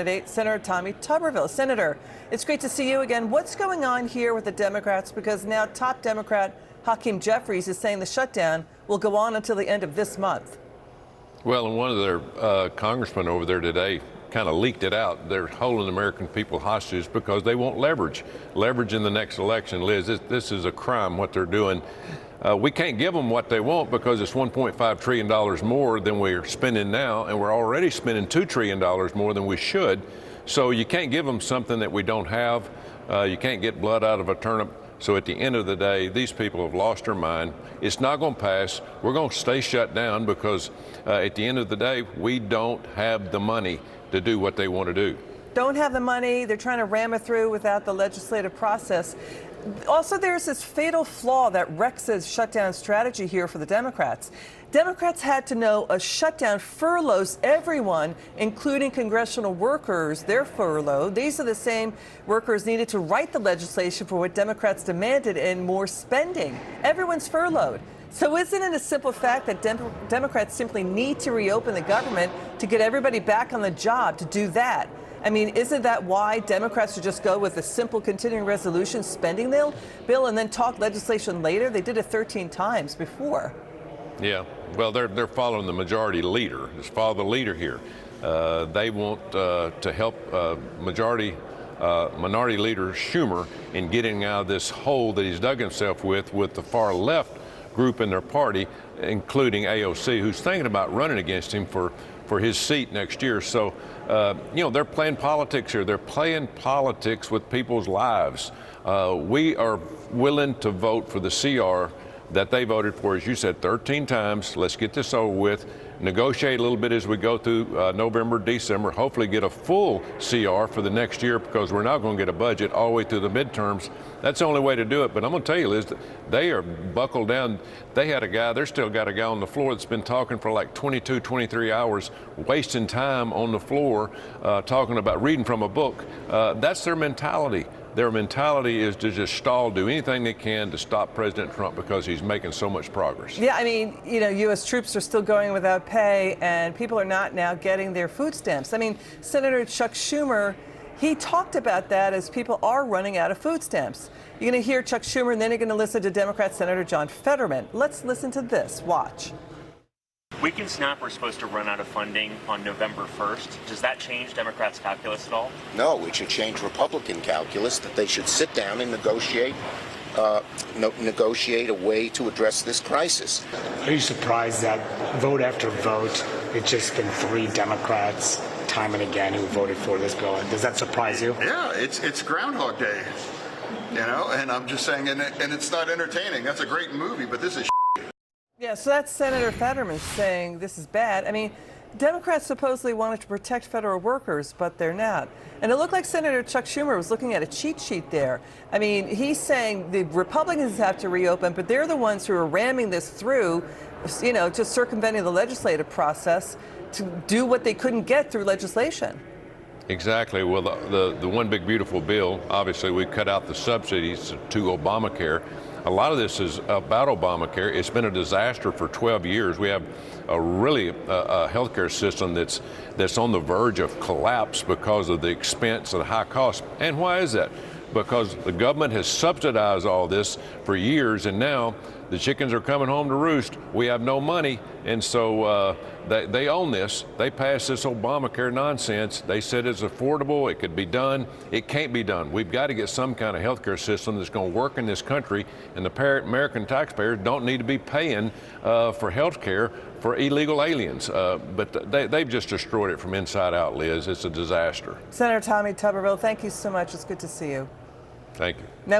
candidate, Senator Tommy Tuberville. Senator, it's great to see you again. What's going on here with the Democrats? Because now top Democrat Hakeem Jeffries is saying the shutdown will go on until the end of this month. Well, and one of their congressmen over there today kind of leaked it out. They're holding the American people hostage because they want leverage in the next election. Liz, this is a crime what they're doing. We can't give them what they want because it's $1.5 trillion more than we're spending now, and we're already spending $2 trillion more than we should. So you can't give them something that we don't have. You can't get blood out of a turnip. So at the end of the day, these people have lost their mind. It's not going to pass. We're going to stay shut down because at the end of the day, we don't have the money to do what they want to do. Don't have the money. They're trying to ram it through without the legislative process. Also, there's this fatal flaw that wrecks the shutdown strategy here for the Democrats. Democrats had to know a shutdown furloughs everyone, including congressional workers. They're furloughed. These are the same workers needed to write the legislation for what Democrats demanded in more spending. Everyone's furloughed. So isn't it a simple fact that Democrats simply need to reopen the government to get everybody back on the job to do that? I mean, isn't that why Democrats should just go with a simple continuing resolution spending bill and then talk legislation later? They did it 13 times before. Yeah, well, they're following the majority leader. Just follow the leader here. They want to help minority leader Schumer in getting out of this hole that he's dug himself with the far left group in their party, including AOC, who's thinking about running against him for his seat next year. So, you know, they're playing politics here. They're playing politics with people's lives. We are willing to vote for the CR that they voted for, as you said, 13 times. Let's get this over with. Negotiate a little bit as we go through November, December, hopefully get a full CR for the next year because we're not going to get a budget all the way through the midterms. That's the only way to do it. But I'm going to tell you, Liz, they are buckled down. They're still got a guy on the floor that's been talking for like 22, 23 hours, wasting time on the floor, talking about reading from a book. That's their mentality. Their mentality is to just stall, do anything they can to stop President Trump because he's making so much progress. Yeah, I mean, you know, U.S. troops are still going without pay, and people are not now getting their food stamps. I mean, Senator Chuck Schumer, he talked about that as people are running out of food stamps. You're going to hear Chuck Schumer, and then you're going to listen to Democrat Senator John Fetterman. Let's listen to this. Watch. We Can Snap, we're supposed to run out of funding on November 1st. Does that change Democrats' calculus at all? No, it should change Republican calculus, that they should sit down and negotiate a way to address this crisis. Are you surprised that vote after vote, it's just been 3 Democrats time and again who voted for this bill? Does that surprise you? Yeah, it's Groundhog Day, you know, and I'm just saying, and it's not entertaining. That's a great movie, but this is Yeah, so that's Senator Fetterman saying this is bad. I mean, Democrats supposedly wanted to protect federal workers, but they're not. And it looked like Senator Chuck Schumer was looking at a cheat sheet there. I mean, he's saying the Republicans have to reopen, but they're the ones who are ramming this through, you know, just circumventing the legislative process to do what they couldn't get through legislation. Exactly. Well, the one big beautiful bill, obviously we cut out the subsidies to Obamacare. A lot of this is about Obamacare. It's been a disaster for 12 years. We have a really healthcare system that's on the verge of collapse because of the expense and the high cost. And why is that? Because the government has subsidized all this for years, and now the chickens are coming home to roost. We have no money, and so they own this. They passed this Obamacare nonsense. They said it's affordable, it could be done. It can't be done. We've got to get some kind of healthcare system that's going to work in this country, and the American taxpayers don't need to be paying for healthcare for illegal aliens. But they've just destroyed it from inside out, Liz. It's a disaster. Senator Tommy Tuberville, thank you so much. It's good to see you. Thank you. Now